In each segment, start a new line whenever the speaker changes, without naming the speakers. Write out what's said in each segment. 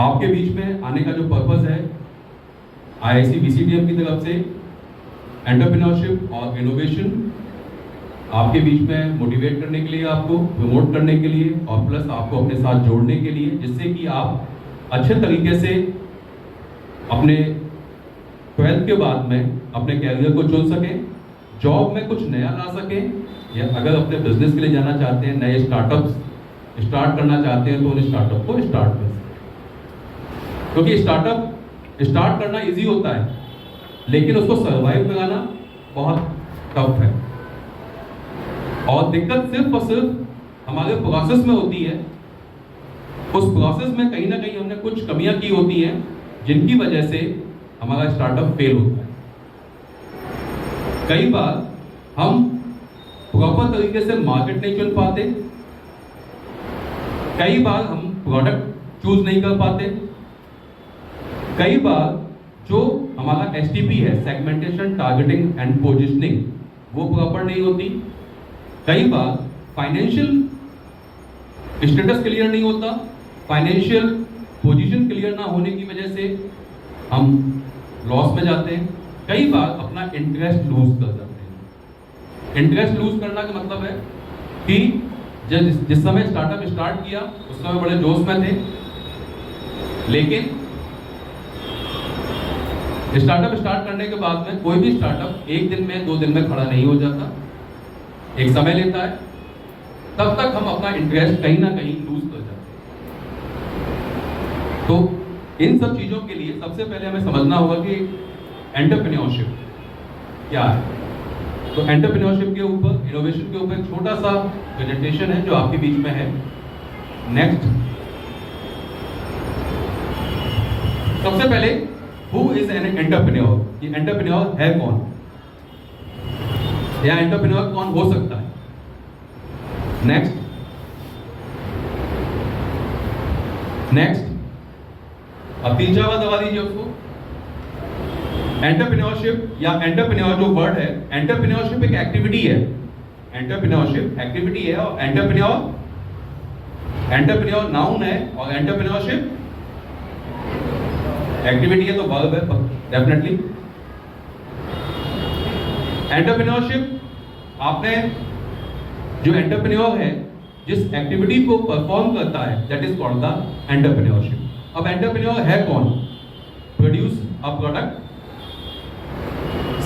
आपके बीच में आने का जो पर्पस है आईआईसी बीसीटीएम की तरफ से एंटरप्रेन्योरशिप और इनोवेशन आपके बीच में मोटिवेट करने के लिए, आपको प्रमोट करने के लिए और प्लस आपको अपने साथ जोड़ने के लिए, जिससे कि आप अच्छे तरीके से अपने 12th के बाद में अपने कैरियर को चुन सकें, जॉब में कुछ नया ला सकें, या अगर अपने बिजनेस के लिए जाना चाहते हैं, नए स्टार्टअप्स स्टार्ट करना चाहते हैं तो उन स्टार्टअप को स्टार्ट कर सकें। क्योंकि स्टार्टअप स्टार्ट करना इजी होता है, लेकिन उसको सर्वाइव कराना बहुत टफ है। और दिक्कत सिर्फ और सिर्फ हमारे प्रोसेस में होती है। उस प्रोसेस में कहीं ना कहीं हमने कुछ कमियां की होती हैं, जिनकी वजह से हमारा स्टार्टअप फेल होता है। कई बार हम प्रॉपर तरीके से मार्केट नहीं चुन पाते, कई बार हम प्रोडक्ट चूज नहीं कर पाते, कई बार जो हमारा एसटीपी है, सेगमेंटेशन, टारगेटिंग एंड पोजिशनिंग, वो प्रॉपर नहीं होती, कई बार फाइनेंशियल स्टेटस क्लियर नहीं होता, फाइनेंशियल पोजीशन क्लियर ना होने की वजह से हम लॉस में जाते हैं, कई बार अपना इंटरेस्ट लूज कर जाते हैं। इंटरेस्ट लूज करना का मतलब है कि जिस समय स्टार्टअप स्टार्ट किया उस समय बड़े जोश में थे, लेकिन स्टार्टअप स्टार्ट करने के बाद में कोई भी स्टार्टअप एक दिन में 2 दिन में खड़ा नहीं हो जाता, एक समय लेता है। तब तक हम अपना इंटरेस्ट कहीं ना कहीं लूज कर जाते हैं। तो इन सब चीजों के लिए सबसे पहले हमें समझना होगा कि एंटरप्रेन्योरशिप क्या है। तो एंटरप्रेन्योरशिप के ऊपर, इनोवेशन के ऊपर एक छोटा सा प्रेजेंटेशन है जो आपके बीच में है। नेक्स्ट, सबसे पहले हु इज एन एंटरप्रेन्योर, ये एंटरप्रेन्योर है कौन, या एंटरप्रेन्योर कौन हो सकता है। नेक्स्ट, अब 3-4 बार दबा दीजिए उसको। एंटरप्रेन्योरशिप या एंटरप्रेन्योर जो वर्ड है, एंटरप्रेन्योरशिप एक एक्टिविटी है, एंटरप्रेन्योरशिप एक्टिविटी है, और एंटरप्रेन्योर नाउन है और एंटरप्रेन्योरशिप एक्टिविटी है, तो वर्ब है डेफिनेटली। एंटरप्रेन्योरशिप, आपने जो एंटरप्रेन्योर है जिस एक्टिविटी को परफॉर्म करता है, that is called the entrepreneurship. अब एंटरप्रेन्योर है कौन? Produce a product,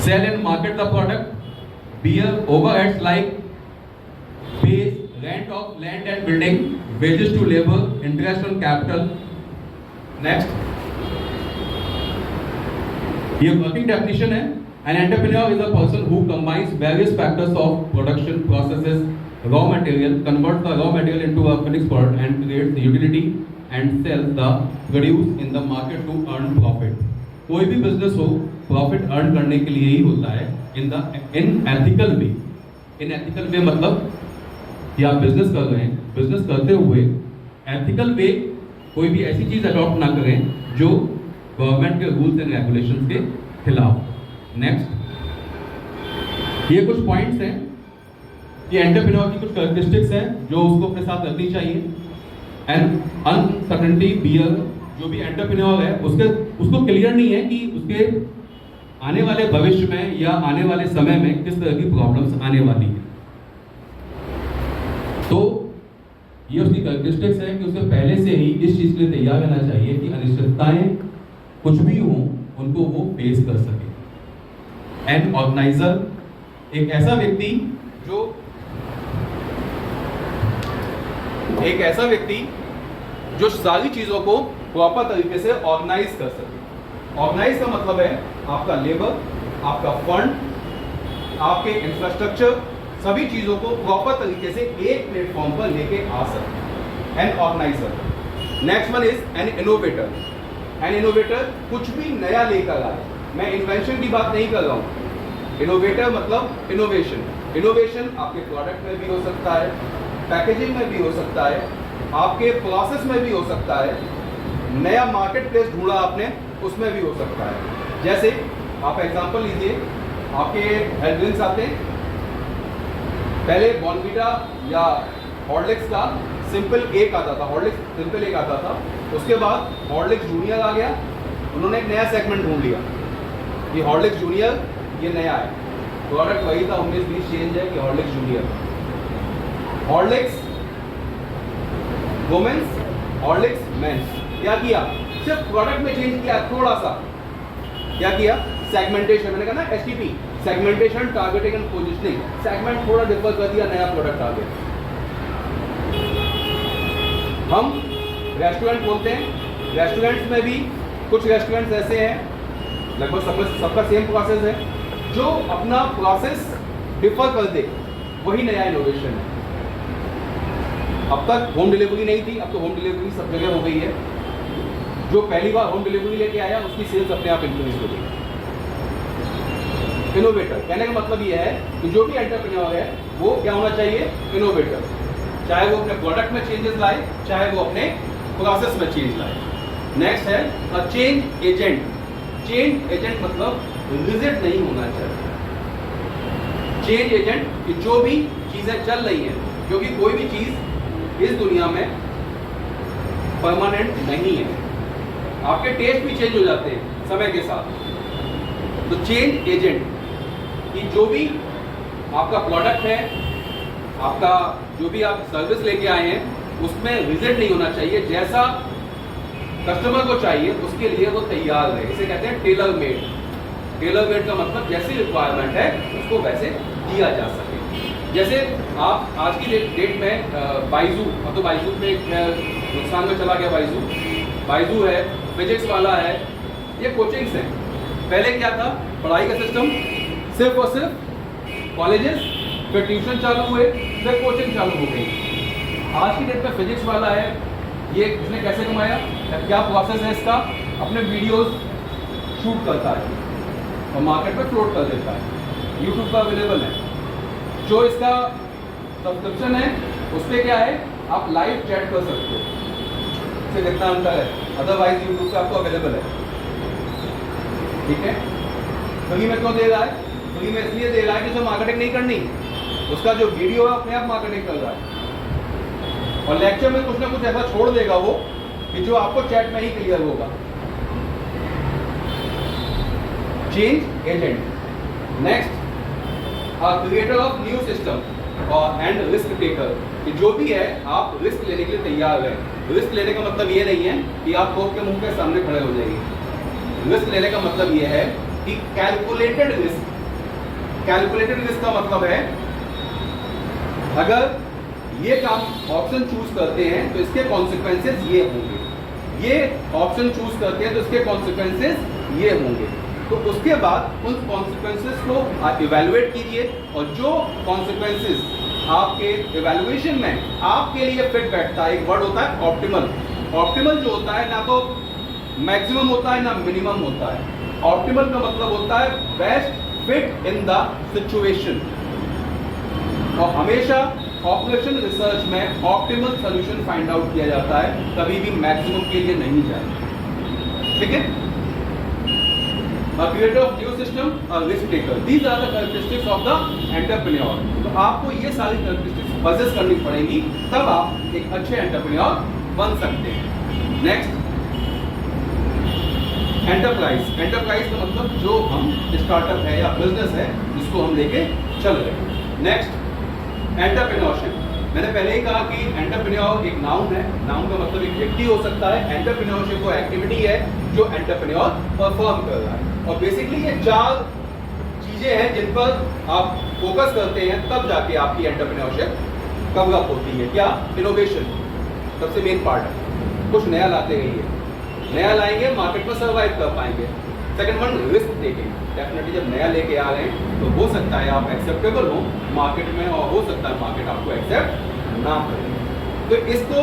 sell and market the product, bear overheads like pays, rent of land and building, wages to labour, interest on capital. Next, ये working definition है। An entrepreneur is a person who combines various factors of production processes, raw material, converts the raw material into a finished product and creates utility and sells the produce in the market to earn profit. कोई भी business हो, profit earn करने के लिए ही होता है इन ethical वे। इन ethical वे मतलब कि आप बिजनेस कर रहे हैं, बिजनेस करते हुए एथिकल वे कोई भी ऐसी चीज अडॉप्ट ना करें जो गवर्नमेंट के रूल्स एंड रेगुलेशंस के खिलाफ। नेक्स्ट, ये कुछ पॉइंट्स हैं कि एंटरप्रेन्योर की कुछ कैरेक्टरिस्टिक्स हैं जो उसको अपने साथ रखनी चाहिए। एंड अनसर्टेनिटी बियर, जो भी एंटरप्रेन्योर है उसको क्लियर नहीं है कि उसके आने वाले भविष्य में या आने वाले समय में किस तरह की प्रॉब्लम्स आने वाली है। तो ये उसकी कैरेक्टरिस्टिक्स है कि उसे पहले से ही इस चीज के लिए तैयार रहना चाहिए कि अनिश्चितताएं कुछ भी हों उनको वो फेस कर सके। एन ऑर्गेनाइजर, एक ऐसा व्यक्ति जो सारी चीजों को प्रॉपर तरीके से ऑर्गेनाइज कर सके। ऑर्गेनाइज का मतलब है आपका लेबर, आपका फंड, आपके इंफ्रास्ट्रक्चर, सभी चीजों को प्रॉपर तरीके से एक प्लेटफॉर्म पर लेके आ सके। An organiser. Next one is an innovator. An innovator कुछ भी नया लेकर आए। मैं इन्वेंशन की बात नहीं कर रहा हूँ। इनोवेटर मतलब इनोवेशन। इनोवेशन आपके प्रोडक्ट में भी हो सकता है, पैकेजिंग में भी हो सकता है, आपके प्रोसेस में भी हो सकता है, नया मार्केट प्लेस ढूंढा आपने उसमें भी हो सकता है। जैसे आप एग्जांपल लीजिए, आपके हेल्थ ड्रिंक्स आते हैं, पहले बॉर्नवीटा या हॉर्लिक्स का
सिंपल एक आता था, हॉर्लिक्स सिंपल एक आता था। उसके बाद हॉर्लिक्स जूनियर आ गया, उन्होंने एक नया सेगमेंट ढूंढ लिया, ये हॉर्लिक्स जूनियर, ये नया है। प्रोडक्ट वही था, 19-20 चेंज है कि Horlicks junior, Horlicks women's, Horlicks men's. क्या किया? सिर्फ प्रोडक्ट में चेंज किया थोड़ा सा। क्या किया? सेगमेंटेशन, मैंने कहा ना STP, segmentation, targeting and positioning, segment थोड़ा डिफर कर दिया, नया प्रोडक्ट आ गया। हम रेस्टोरेंट बोलते हैं, रेस्टोरेंट्स में भी कुछ रेस्टोरेंट्स ऐसे हैं, लगभग सबका सेम प्रोसेस है, जो अपना प्रोसेस डिफर कर दे, वही नया इनोवेशन है। अब तक होम डिलीवरी नहीं थी, अब तो होम डिलीवरी सब जगह हो गई है। जो पहली बार होम डिलीवरी लेके आया उसकी सेल्स अपने आप इंक्रीज हो गई। इनोवेटर कहने का मतलब ये है कि जो भी एंटरप्रेन्योर है वो क्या होना चाहिए? इनोवेटर। चाहे वो अपने प्रोडक्ट में चेंजेस लाए, चाहे वो अपने प्रोसेस में चेंज लाए। नेक्स्ट है a change agent. Change agent मतलब रिजिड नहीं होना चाहिए। चेंज एजेंट कि जो भी चीजें चल रही हैं, क्योंकि कोई भी चीज इस दुनिया में परमानेंट नहीं है, आपके टेस्ट भी चेंज हो जाते हैं समय के साथ। तो चेंज एजेंट कि जो भी आपका प्रोडक्ट है, आपका जो भी आप सर्विस लेके आए हैं, उसमें रिजिड नहीं होना चाहिए। जैसा कस्टमर को चाहिए उसके लिए वो तैयार रहे। इसे कहते हैं टेलर मेड। टेलर मेड का मतलब जैसी रिक्वायरमेंट है उसको वैसे दिया जा सके। जैसे आप आज की डेट में बाइजू, अब तो बाइजू पे नुकसान में चला गया। बाइजू है, फिजिक्स वाला है, ये कोचिंग्स हैं। पहले क्या था? पढ़ाई का सिस्टम सिर्फ और सिर्फ कॉलेजेस, फिर ट्यूशन चालू हुए, फिर कोचिंग चालू हो गई। आज की डेट में फिजिक्स वाला है, ये इसने कैसे कमाया, क्या प्रोसेस है इसका? अपने वीडियोस शूट करता है और मार्केट में फ्लोट कर देता है, यूट्यूब पर अवेलेबल है। जो इसका सब्सक्रिप्शन है उस पर क्या है? आप लाइव चैट कर सकते हो, इससे कितना अंतर है। अदरवाइज यूट्यूब पे आपको अवेलेबल है, ठीक है। फ्री में क्यों दे रहा है? फ्री में इसलिए दे रहा है कि उसे मार्केटिंग नहीं करनी, उसका जो वीडियो है अपने आप मार्केटिंग कर रहा है। और लेक्चर में कुछ ना कुछ ऐसा छोड़ देगा वो कि जो आपको चैट में ही क्लियर होगा। Change agent. Next creator of new system और एंड रिस्क टेकर, कि जो भी है आप रिस्क लेने के लिए तैयार हैं। रिस्क लेने का मतलब ये नहीं है कि आप लोग के मुंह के सामने खड़े हो जाएंगे। रिस्क लेने का मतलब ये है कि कैलकुलेटेड रिस्क। कैलकुलेटेड रिस्क का मतलब है अगर ये काम ऑप्शन चूज करते हैं तो इसके कॉन्सिक्वेंसेस ये होंगे, ये ऑप्शन चूज करते हैं तो इसके कॉन्सिक्वेंसेस ये होंगे। तो उसके बाद उन कॉन्सिक्वेंसेस को आप इवैल्यूएट कीजिए और जो कॉन्सिक्वेंसेस आपके इवैल्यूएशन में आपके लिए फिट बैठता है, एक वर्ड होता है ऑप्टिमल। ऑप्टिमल जो होता है ना तो मैक्सिमम होता है ना मिनिमम होता है। ऑप्टिमल का मतलब होता है best fit in the situation. और हमेशा ऑपरेशन रिसर्च में ऑप्टिमल सॉल्यूशन फाइंड आउट किया जाता है, कभी भी मैक्सिमम के लिए नहीं जाए, ठीक है। A creator of new system, a risk taker. These are the characteristics of the entrepreneur. तो आपको ये सारी characteristics possess करनी पड़ेगी, तब आप एक अच्छे entrepreneur बन सकते हैं। Next, enterprise. Enterprise का मतलब जो हम स्टार्टअप है या बिजनेस है जिसको हम लेके चल रहे हैं। Next, entrepreneurship. मैंने पहले ही कहा कि एंटरप्रेन्योर एक नाउन है। नाउन का मतलब एक व्यक्ति हो सकता है। एंटरप्रेन्योरशिप वो एक्टिविटी है जो एंटरप्रेन्योर परफॉर्म कर रहा है। और बेसिकली ये 4 चीजें हैं जिन पर आप फोकस करते हैं, तब जाके आपकी एंटरप्रेन्योरशिप कवर अप होती है। क्या? इनोवेशन सबसे मेन पार्ट है, कुछ नया लाते रहिए, नया लाएंगे मार्केट में सर्वाइव कर पाएंगे। Second one, risk taking. Definitely जब नया लेके आ रहे हैं तो हो सकता है आप एक्सेप्टेबल हो मार्केट में, और हो सकता है मार्केट आपको एक्सेप्ट ना करे। तो इसको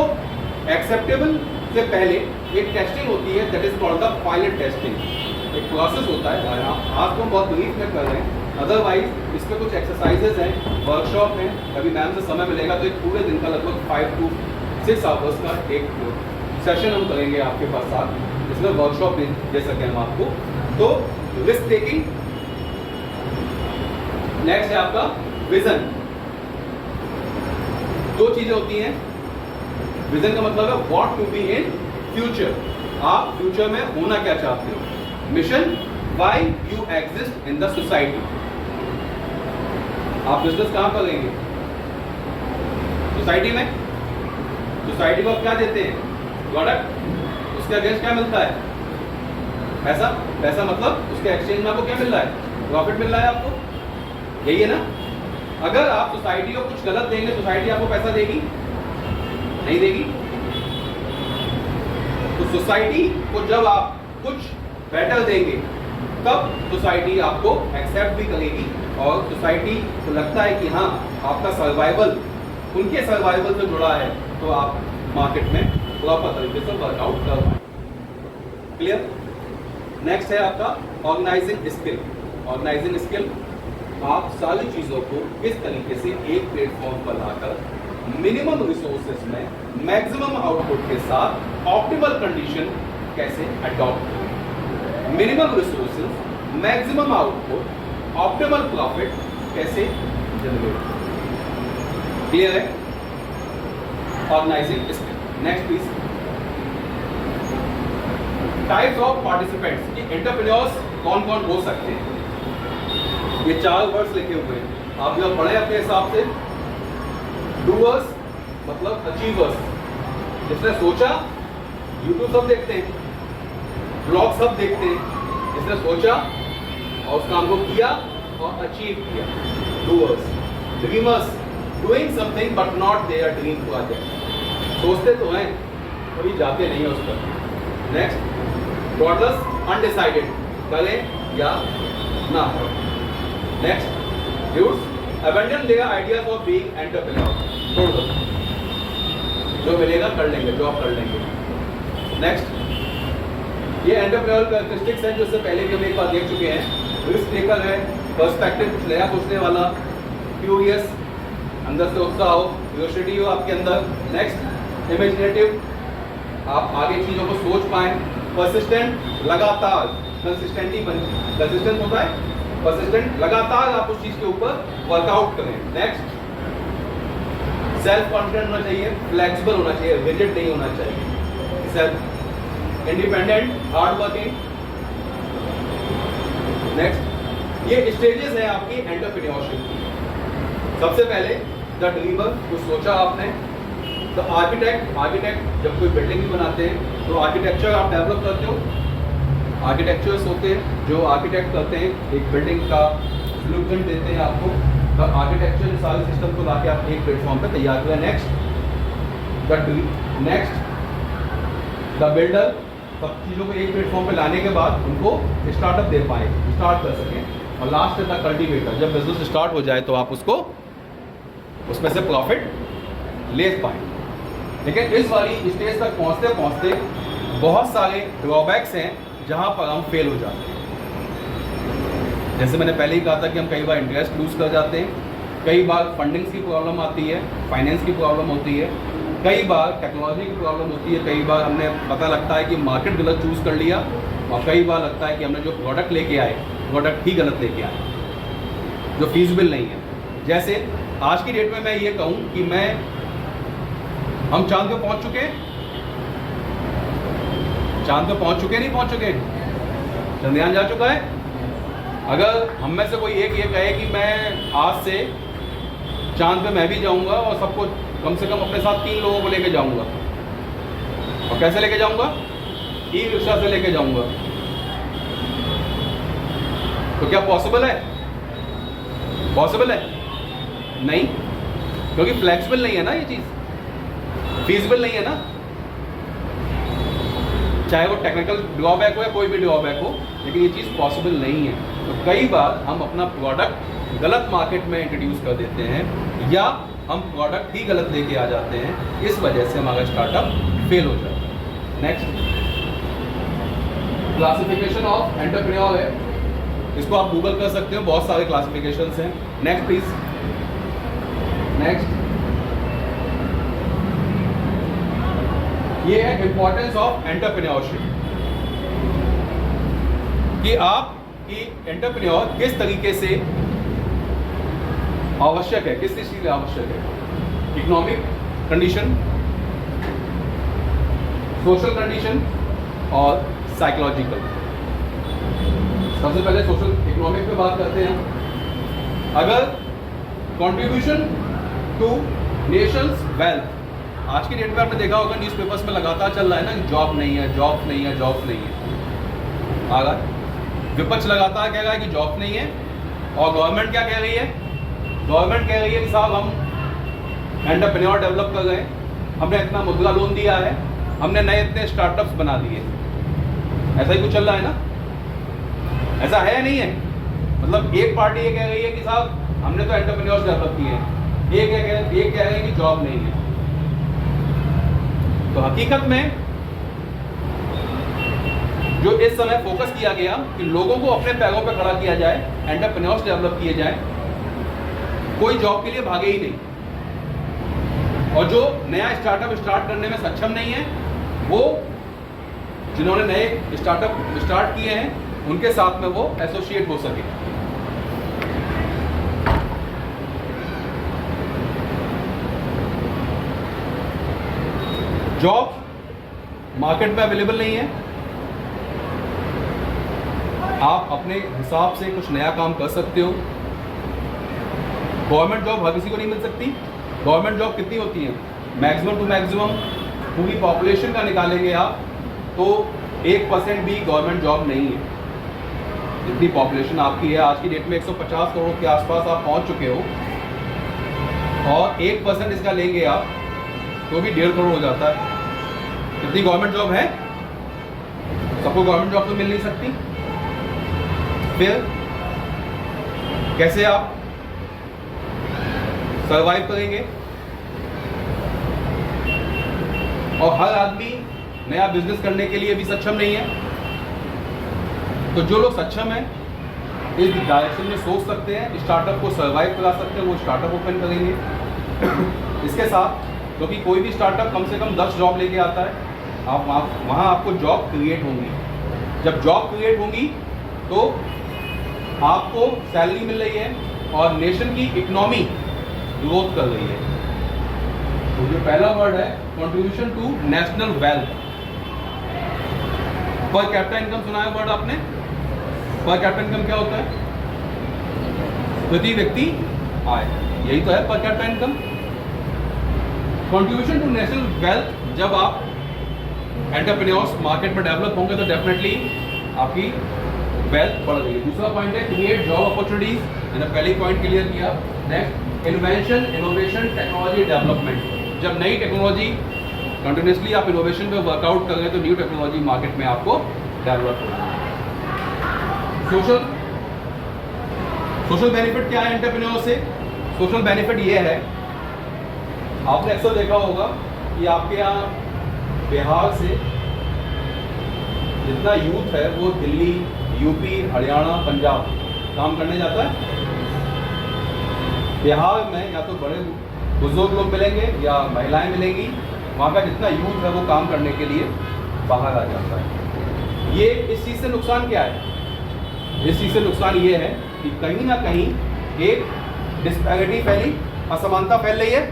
एक्सेप्टेबल से पहले एक टेस्टिंग होती है, that is called the pilot testing. एक प्रोसेस होता है, आज को बहुत ब्रीफ में कर रहे हैं, अदरवाइज इसमें कुछ एक्सरसाइजेज हैं, वर्कशॉप हैं। कभी मैम से समय मिलेगा तो एक पूरे दिन का लगभग 5 to 6 आवर्स का एक सेशन हम करेंगे आपके पास साथ, जिसमें वर्कशॉप दे सकें हम आपको। तो रिस्क टेकिंग। नेक्स्ट है आपका विजन। 2 चीजें होती हैं, विजन का मतलब है what to be in future, आप फ्यूचर में होना क्या चाहते हो। Mission, why you exist in the society, आप बिजनेस कहां करेंगे, सोसाइटी में। सोसाइटी को आप क्या देते हैं, प्रोडक्ट, उसके अगेंस्ट क्या मिलता है, पैसा। पैसा मतलब उसके एक्सचेंज में आपको क्या मिल रहा है, प्रॉफिट मिल रहा है आपको, यही है ना। अगर आप सोसाइटी को कुछ गलत देंगे, सोसाइटी आपको पैसा देगी, नहीं देगी। तो सोसाइटी को जब आप कुछ बेटर देंगे तब सोसाइटी आपको एक्सेप्ट भी करेगी, और सोसाइटी को लगता है कि हाँ आपका सर्वाइवल उनके सर्वाइवल से जुड़ा है, तो आप मार्केट में प्रॉपर तरीके से वर्कआउट कर पाएंगे। क्लियर। नेक्स्ट है आपका ऑर्गेनाइजिंग स्किल। ऑर्गेनाइजिंग स्किल, आप सारी चीज़ों को किस तरीके से एक प्लेटफॉर्म पर लाकर मिनिमम रिसोर्सेज में मैक्सिमम आउटपुट के साथ ऑप्टिमल कंडीशन कैसे अडॉप्ट करें, minimum resources maximum output optimal profit कैसे जनरेट करें। क्लियर है। Organising skill. Next please, types of participants, कि एंटरप्रेन्योर्स कौन कौन हो सकते हैं। ये 4 वर्ड्स लिखे हुए हैं, आप जब पढ़े अपने हिसाब से। डूअर्स मतलब अचीवर्स, जिसने सोचा, यूट्यूब सब देखते हैं, ब्लॉग सब देखते हैं, जिसने सोचा और उस काम को किया और अचीव किया, doers. Dreamers, doing something but not their dream project, सोचते तो हैं कभी जाते नहीं है उस पर। नेक्स्ट, थॉटलेस, अनडिसाइडेड, करें या ना करें। Next, youths, abandon their ideas of being entrepreneur, छोड़ दो, जो मिलेगा कर लेंगे, जॉब कर लेंगे। नेक्स्ट, ये एंटरप्रेन्योर कैरेक्टरिस्टिक्स हैं जो इससे पहले भी हम एक बार देख चुके हैं। रिस्क टेकर है, पर्सपेक्टिव, कुछ नया सोचने वाला, क्यूरियस, अंदर से उत्साह हो, क्यूरियोसिटी हो आपके अंदर। नेक्स्ट, इमेजिनेटिव, आप आगे चीज़ों को सोच पाएं। परसिस्टेंट, लगातार, कंसिस्टेंटी बनी, कंसिस्टेंट होता है परसिस्टेंट, लगातार आप उस चीज के ऊपर वर्कआउट करें। नेक्स्ट, सेल्फ कॉन्फिडेंट होना चाहिए, फ्लेक्सिबल होना चाहिए, रिजिड नहीं होना चाहिए। Self independent, hard working. Next, ये स्टेजेस है आपकी एंटरप्रेन्योरशिप की। सबसे पहले द ड्रीमर, कुछ सोचा आपने। द आर्किटेक्ट, आर्किटेक्ट जब कोई बिल्डिंग भी बनाते हैं तो आर्किटेक्चर आप डेवलप करते हो। आर्किटेक्चर्स होते हैं जो आर्किटेक्ट करते हैं, एक बिल्डिंग का ब्लूप्रिंट देते हैं आपको। तो आर्किटेक्चर सारे सिस्टम को लाके आप एक प्लेटफॉर्म पे तैयार करें। नेक्स्ट, द बिल्डर, सब चीज़ों को एक प्लेटफॉर्म पे लाने के बाद उनको स्टार्टअप दे पाए, स्टार्ट कर सकें। और लास्ट है द कल्टिवेटर, जब बिजनेस स्टार्ट हो जाए तो आप उसको उसमें से प्रॉफिट ले पाए। लेकिन इस वाली स्टेज तक पहुँचते पहुँचते बहुत सारे ड्रॉबैक्स हैं जहाँ पर हम फेल हो जाते हैं। जैसे मैंने पहले ही कहा था कि हम कई बार इंटरेस्ट लूज कर जाते हैं, कई बार फंडिंग्स की प्रॉब्लम आती है, फाइनेंस की प्रॉब्लम होती है, कई बार टेक्नोलॉजी की प्रॉब्लम होती है, कई बार हमने पता लगता है कि मार्केट गलत चूज़ कर लिया, और कई बार लगता है कि हमने जो प्रोडक्ट लेके आए प्रोडक्ट ही गलत लेके आए, जो फीजिबल नहीं है। जैसे आज की डेट में मैं ये कहूँ कि हम चांद पे पहुँच चुके हैं, चांद पे पहुँच चुके नहीं पहुँच चुके, चंद्रयान जा चुका है। अगर हम में से कोई एक ये कहे कि मैं आज से चांद पे मैं भी जाऊंगा और सबको कम से कम अपने साथ 3 लोगों को लेके जाऊंगा, और कैसे लेके जाऊंगा, ई रिक्शा से लेके जाऊंगा, तो क्या पॉसिबल है? पॉसिबल है नहीं, क्योंकि फ्लेक्सिबल नहीं है ना ये चीज़, फीजिबल नहीं है ना। चाहे वो टेक्निकल ड्रॉबैक हो या कोई भी ड्रॉबैक हो, लेकिन ये चीज़ पॉसिबल नहीं है। तो कई बार हम अपना प्रोडक्ट गलत मार्केट में इंट्रोड्यूस कर देते हैं, या हम प्रोडक्ट ही गलत लेके आ जाते हैं, इस वजह से हमारा स्टार्टअप फेल हो जाता है। नेक्स्ट, क्लासिफिकेशन ऑफ एंटरप्रेन्योर है, इसको आप गूगल कर सकते हो, बहुत सारे क्लासिफिकेशंस हैं। नेक्स्ट प्लीज, नेक्स्ट, ये है इंपॉर्टेंस ऑफ एंटरप्रेन्योरशिप, कि आप की एंटरप्रेन्योर किस तरीके से आवश्यक है, किस चीज़ के लिए आवश्यक है। इकोनॉमिक कंडीशन, सोशल कंडीशन और साइकोलॉजिकल। सबसे पहले सोशल इकोनॉमिक पे बात करते हैं। अगर कंट्रीब्यूशन टू नेशंस वेल्थ, आज की डेट में आपने देखा होगा न्यूज़पेपर्स में लगातार चल रहा है ना कि जॉब नहीं है, जॉब नहीं है, जॉब नहीं है। अगर विपक्ष लगातार कह रहा है कि जॉब नहीं है, और गवर्नमेंट क्या कह रही है? गवर्नमेंट कह रही है कि साहब हम एंटरप्रेन्योर डेवलप कर रहे हैं, हमने इतना मुद्रा लोन दिया है, हमने नए इतने स्टार्टअप्स बना दिए। ऐसा ही कुछ चल रहा है ना? ऐसा है या नहीं है? मतलब एक पार्टी ये कह रही है कि साहब हमने तो एंटरप्रेन्योर्स डेवलप किए हैं, एक कह रहे हैं कि जॉब नहीं है। तो हकीकत में जो इस समय फोकस किया गया कि लोगों को अपने पैरों पर खड़ा किया जाए, एंटरप्रेन्योर्स डेवलप किए जाए, कोई जॉब के लिए भागे ही नहीं। और जो नया स्टार्टअप स्टार्ट करने में सक्षम नहीं है, वो जिन्होंने नए स्टार्टअप स्टार्ट किए हैं उनके साथ में वो एसोसिएट हो सके। जॉब मार्केट में अवेलेबल नहीं है, आप अपने हिसाब से कुछ नया काम कर सकते हो। गवर्नमेंट जॉब हर किसी को नहीं मिल सकती। गवर्नमेंट जॉब कितनी होती है? मैक्सिमम टू मैक्सिमम पूरी पॉपुलेशन का निकालेंगे आप तो 1% भी गवर्नमेंट जॉब नहीं है। जितनी पॉपुलेशन आपकी है, आज की डेट में 150 करोड़ के आसपास आप पहुंच चुके हो, और 1% इसका लेंगे आप तो भी 1.5 करोड़ हो जाता है। कितनी गवर्नमेंट जॉब है? सबको गवर्नमेंट जॉब तो मिल नहीं सकती। फिर कैसे आप सर्वाइव करेंगे? और हर आदमी नया बिजनेस करने के लिए भी सक्षम नहीं है। तो जो लोग सक्षम हैं, इस डायरेक्शन में सोच सकते हैं, स्टार्टअप को सर्वाइव करा सकते हैं, वो स्टार्टअप ओपन करेंगे। इसके साथ क्योंकि कोई भी स्टार्टअप कम से कम 10 जॉब लेके आता है, आप वहाँ आपको जॉब क्रिएट होंगी। जब जॉब क्रिएट होंगी तो आपको सैलरी मिल रही है और नेशन की इकोनॉमी ग्रोथ कर रही है। तो जो पहला वर्ड है contribution to national wealth. Per capita income सुना है वर्ड आपने? पर कैपिटा इनकम क्या होता है? प्रति व्यक्ति आय, यही तो है per capita income. Contribution to national wealth, जब आप एंटरप्रेन्योर्स मार्केट में डेवलप होंगे तो डेफिनेटली आपकी वेल्थ बढ़ रही है। दूसरा पॉइंट है क्रिएट जॉब अपॉर्चुनिटीज, मैंने पहले पॉइंट क्लियर किया। Next invention, innovation, technology development. जब नई टेक्नोलॉजी कंटिन्यूसली आप इनोवेशन पे वर्कआउट कर रहे हैं तो न्यू टेक्नोलॉजी मार्केट में आपको डेवलप होगी। सोशल बेनिफिट क्या है एंटरप्रेन्योर से? सोशल बेनिफिट ये है, आपने अक्सर देखा होगा कि आपके यहाँ बिहार से जितना यूथ है वो दिल्ली, यूपी, हरियाणा, पंजाब काम करने जाता है। बिहार में या तो बड़े बुजुर्ग लोग मिलेंगे या महिलाएं मिलेंगी, वहाँ का जितना यूथ है वो काम करने के लिए बाहर आ जाता है। ये इस चीज़ से नुकसान क्या है? इस चीज़ से नुकसान ये है कि कहीं ना कहीं एक डिस्पैरिटी फैली, असमानता फैल रही है,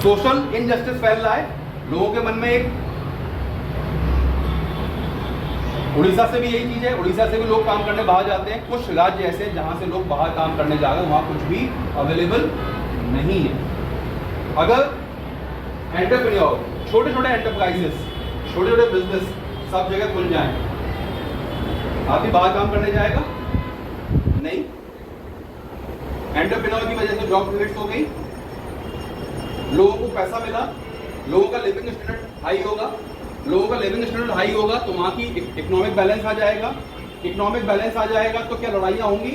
सोशल इनजस्टिस फैल रहा है। लोगों के मन में एक, उड़ीसा से भी यही चीज़ है, उड़ीसा से भी लोग काम करने बाहर जाते हैं। कुछ राज्य ऐसे जहाँ से लोग बाहर काम करने जा रहे हैं वहाँ कुछ भी अवेलेबल नहीं है। अगर एंटरप्रेन्योर, छोटे छोटे एंटरप्राइजेस, छोटे छोटे बिजनेस सब जगह खुल जाएं, आदमी बाहर काम करने जाएगा नहीं। एंटरप्रेन्योर की वजह से जॉब क्रिएट हो गई, लोगों को पैसा मिला, लोगों का लिविंग स्टैंडर्ड हाई होगा। लोगों का लिविंग स्टैंडर्ड हाई होगा तो वहाँ की इकोनॉमिक बैलेंस आ जाएगा। इकोनॉमिक बैलेंस आ जाएगा तो क्या लड़ाइयाँ होंगी?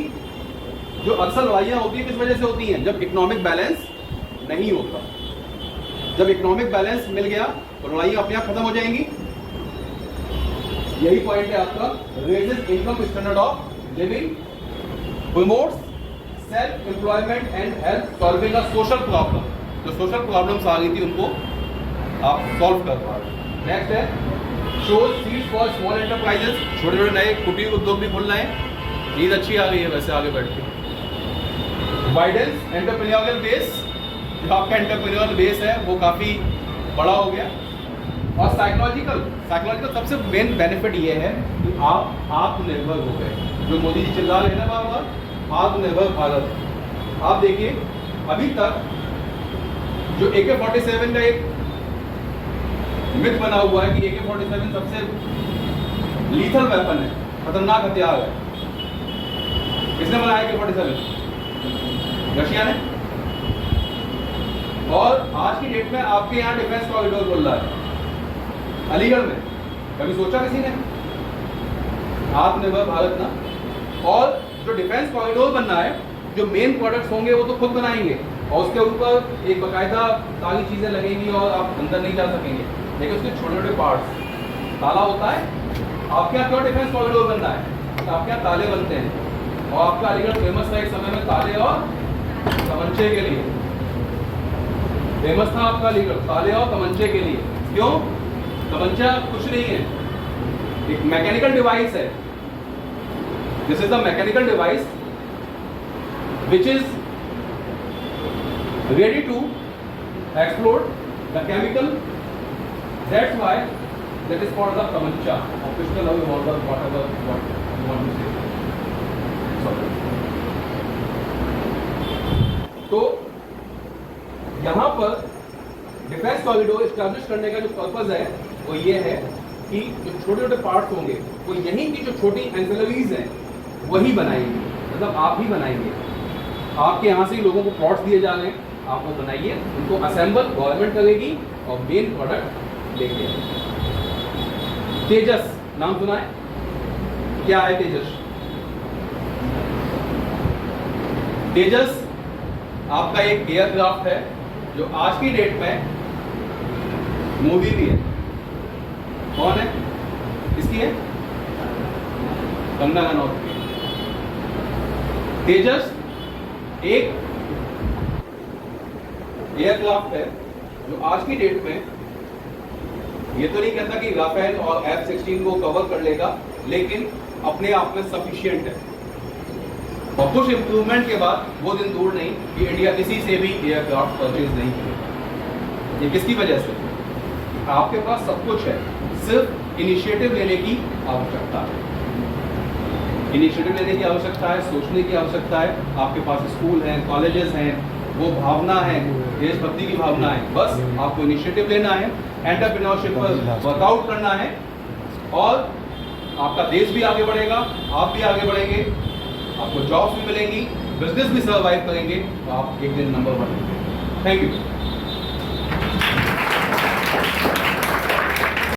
जो अक्सर लड़ाइयाँ होती है किस वजह से होती हैं? जब इकोनॉमिक बैलेंस नहीं होता। जब इकोनॉमिक बैलेंस मिल गया तो लड़ाइयाँ अपने आप खत्म हो जाएंगी। यही पॉइंट है आपका, raises income standard of living, promotes self employment and help, solving a social problem. जो सोशल प्रॉब्लम्स आ रही थी उनको आप सॉल्व कर पा रहे। नेक्स्ट है shows seeds for small enterprises. छोटे छोटे नए कुटीर उद्योग भी खुल रहे हैं। नींद अच्छी आ गई है वैसे आगे बैठ के। वाइडेंस एंटरप्रेन्योरियल बेस, जो आपका एंटरप्रेन्योरियल बेस है वो काफ़ी बड़ा हो गया। और साइकोलॉजिकल सबसे मेन बेनिफिट ये है कि आप आत्मनिर्भर हो गए। जो मोदी जी चिल्ला रहे हैं ना बार बार, आत्मनिर्भर भारत। आप देखिए अभी तक जो AK-47 का एक मिथ बना हुआ है कि AK-47 सबसे लीथल वेपन है, खतरनाक हथियार है। किसने बनाया AK-47? रशिया ने। और आज की डेट में आपके यहाँ डिफेंस कॉरिडोर बोल रहा है अलीगढ़ में। कभी सोचा किसी ने? आत्मनिर्भर भारत ना। और जो डिफेंस कॉरिडोर बनना है, जो मेन प्रोडक्ट्स होंगे वो तो खुद बनाएंगे और उसके ऊपर एक बाकायदा सारी चीजें लगेंगी और आप अंदर नहीं जा सकेंगे। लेकिन उसके छोटे छोटे पार्ट्स, ताला होता है। आपके यहाँ क्यों डिफेंस कॉरिडोर बनना है? तो आपके यहाँ ताले बनते हैं और आपका अलीगढ़ फेमस था एक समय में ताले और तमंचे के लिए। फेमस था आपका अलीगढ़ ताले और तमंचे के लिए। क्यों? तमंचा कुछ नहीं है, एक मैकेनिकल डिवाइस है। This is the mechanical device which is ready to explode the chemical. That's why that is called the tamancha or pistol or revolver, whatever what you want to say. Sorry. तो यहाँ पर defence corridor establish करने का जो purpose है वो ये है कि जो छोटे छोटे पार्ट्स होंगे वो यहीं की जो छोटी एंसिलरीज हैं वही बनाएंगे, मतलब आप ही बनाएंगे। आपके यहाँ से ही लोगों को प्लॉट्स दिए जा रहे हैं, आप वो बनाइए, उनको असेंबल गवर्नमेंट करेगी और मेन प्रोडक्ट लेके आएगी। तेजस नाम सुना है? क्या है तेजस? तेजस आपका एक एयरक्राफ्ट है जो आज की डेट में मोदी भी है। कौन है? किसकी है? कंगना रनौत की। तेजस एक एयरक्राफ्ट है जो आज की डेट में, ये तो नहीं कहता कि राफेल और F-16 को कवर कर लेगा, लेकिन अपने आप में सफिशिएंट है। और कुछ इंप्रूवमेंट के बाद वो दिन दूर नहीं कि इंडिया किसी से भी एयरक्राफ्ट परचेज नहीं करेगा। ये किसकी वजह से? आपके पास सब कुछ है, सिर्फ इनिशिएटिव लेने की आवश्यकता है। इनिशिएटिव लेने की आवश्यकता है, सोचने की आवश्यकता है। आपके पास स्कूल हैं, कॉलेजेस हैं, वो भावना है, देशभक्ति की भावना है। बस आपको इनिशिएटिव लेना है, एंटरप्रेन्योरशिप पर वर्कआउट करना है और आपका देश भी आगे बढ़ेगा, आप भी आगे बढ़ेंगे, आपको जॉब्स भी मिलेंगी, बिजनेस भी सर्वाइव करेंगे, तो आप एक दिन नंबर 1 होंगे। Thank you.